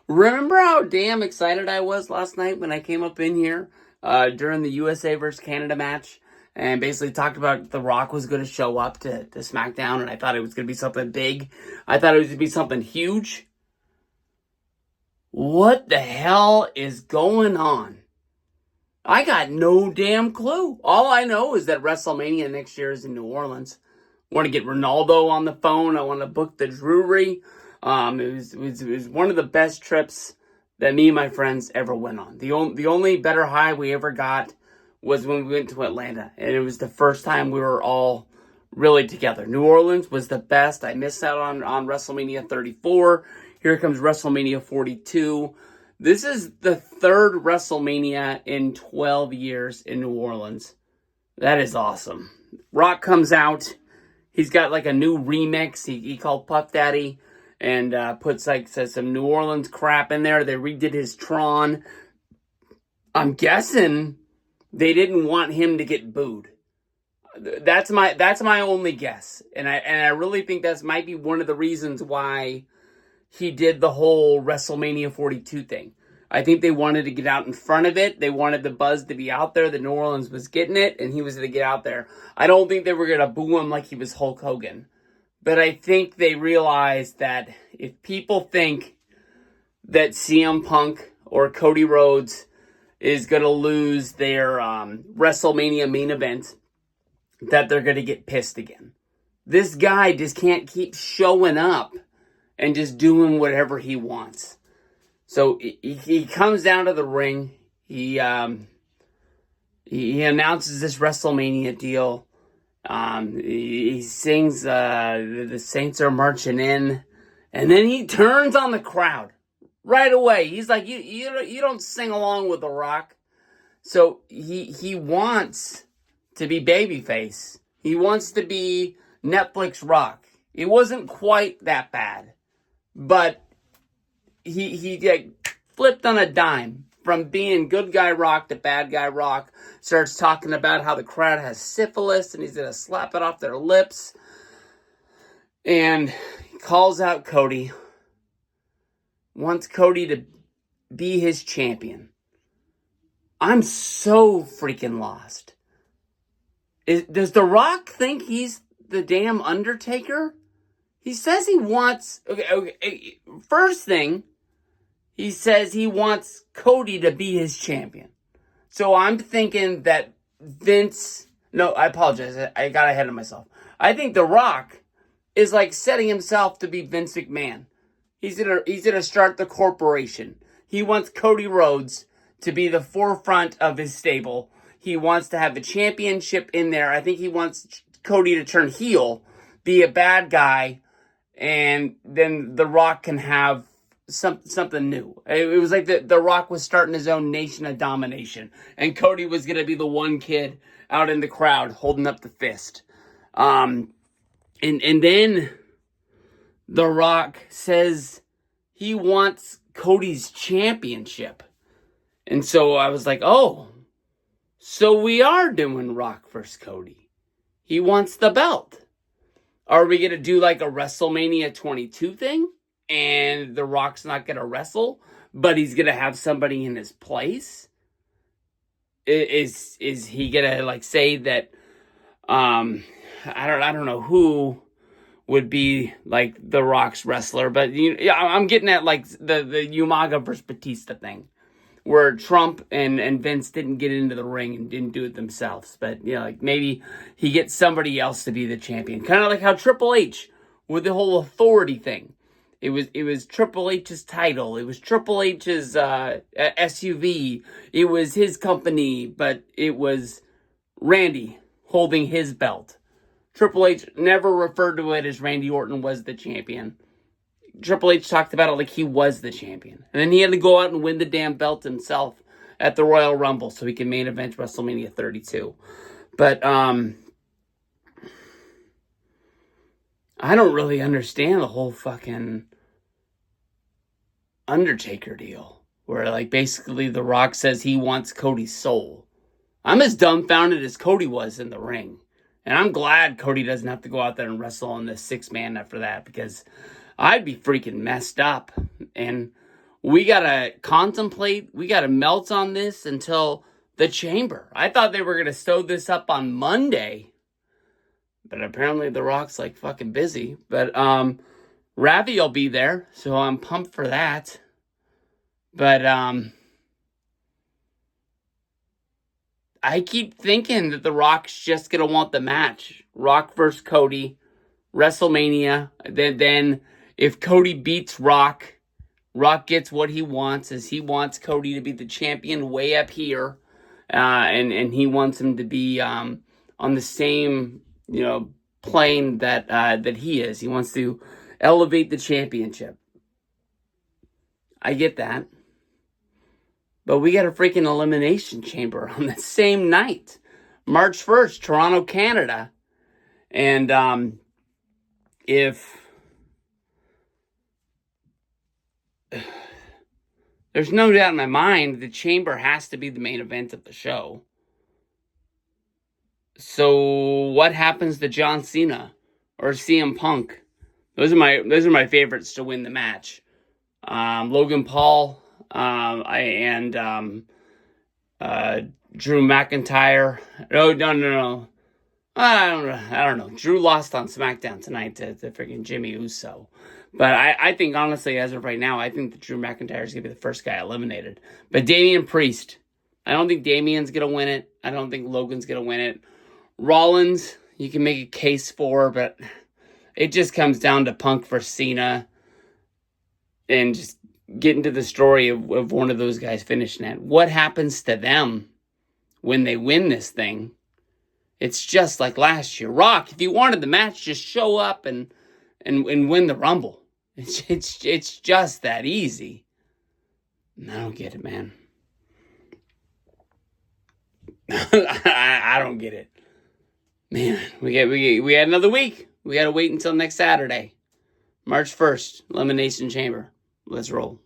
Remember how damn excited I was last night when I came up in here during the USA versus Canada match and basically talked about The Rock was going to show up to Smackdown, and I thought it was going to be something big. I thought it was going to be something huge. What the hell is going on? I got no damn clue. All I know is that WrestleMania next year is in New Orleans. I want to get Ronaldo on the phone. I want to book the Drury. It was one of the best trips that me and my friends ever went on. The only better high we ever got was when we went to Atlanta, and it was the first time we were all really together. New Orleans was the best. I missed out on WrestleMania 34. Here comes WrestleMania 42. This is the third WrestleMania in 12 years in New Orleans. That is awesome. Rock comes out. He's got like a new remix. He called Puff Daddy and says some New Orleans crap in there. They redid his Tron. I'm guessing they didn't want him to get booed. That's my only guess. And I really think that might be one of the reasons why he did the whole WrestleMania 42 thing. I think they wanted to get out in front of it. They wanted the buzz to be out there. The New Orleans was getting it, and he was going to get out there. I don't think they were going to boo him like he was Hulk Hogan. But I think they realized that if people think that CM Punk or Cody Rhodes is going to lose their WrestleMania main event, that they're going to get pissed again. This guy just can't keep showing up and just doing whatever he wants. So he comes down to the ring. He announces this WrestleMania deal. He sings the Saints are marching in, and then he turns on the crowd right away. He's like, you don't sing along with The Rock. So he wants to be babyface. He wants to be Netflix Rock. It wasn't quite that bad, but he flipped on a dime from being good guy Rock to bad guy Rock. Starts talking about how the crowd has syphilis and he's gonna slap it off their lips, and he calls out Cody. Wants Cody to be his champion. I'm so freaking lost. Does The Rock think he's the damn Undertaker? He says he wants... Okay, first thing, he says he wants Cody to be his champion. So I'm thinking that Vince... No, I apologize. I got ahead of myself. I think The Rock is like setting himself to be Vince McMahon. He's gonna start the corporation. He wants Cody Rhodes to be the forefront of his stable. He wants to have the championship in there. I think he wants Cody to turn heel, be a bad guy, and then The Rock can have something new. It was like the Rock was starting his own nation of domination, and Cody was going to be the one kid out in the crowd holding up the fist. And then The Rock says he wants Cody's championship. And so I was like, oh, so we are doing Rock versus Cody. He wants the belt. Are we going to do like a WrestleMania 22 thing? And The Rock's not going to wrestle, but he's going to have somebody in his place? Is he going to like say that, I don't know who would be like The Rock's wrestler, but I'm getting at like the Umaga versus Batista thing, where Trump and Vince didn't get into the ring and didn't do it themselves. But, like maybe he gets somebody else to be the champion. Kind of like how Triple H with the whole authority thing. It was Triple H's title. It was Triple H's SUV. It was his company, but it was Randy holding his belt. Triple H never referred to it as Randy Orton was the champion. Triple H talked about it like he was the champion. And then he had to go out and win the damn belt himself at the Royal Rumble so he can main event WrestleMania 32. But, I don't really understand the whole fucking Undertaker deal. Where, like, basically The Rock says he wants Cody's soul. I'm as dumbfounded as Cody was in the ring. And I'm glad Cody doesn't have to go out there and wrestle on this 6-man after that, because I'd be freaking messed up. And we gotta contemplate, we gotta melt on this until the Chamber. I thought they were gonna sew this up on Monday, but apparently The Rock's like fucking busy. But Ravi will be there, so I'm pumped for that. But I keep thinking that The Rock's just gonna want the match. Rock versus Cody, WrestleMania. Then if Cody beats Rock, Rock gets what he wants, as he wants Cody to be the champion way up here, and he wants him to be on the same plane that he is. He wants to elevate the championship. I get that, but we got a freaking elimination chamber on the same night, March 1st, Toronto, Canada, and if there's no doubt in my mind, the Chamber has to be the main event of the show. So what happens to John Cena or CM Punk? Those are my favorites to win the match. Logan Paul and Drew McIntyre. No. I don't know. Drew lost on SmackDown tonight to freaking Jimmy Uso. But I think, honestly, as of right now, I think that Drew McIntyre is going to be the first guy eliminated. But Damian Priest, I don't think Damian's going to win it. I don't think Logan's going to win it. Rollins, you can make a case for, but it just comes down to Punk versus Cena. And just get into the story of one of those guys finishing it. What happens to them when they win this thing? It's just like last year. Rock, if you wanted the match, just show up and win the Rumble. It's just that easy. I don't get it, man. I don't get it. Man, we had another week. We got to wait until next Saturday, March 1st, Elimination Chamber. Let's roll.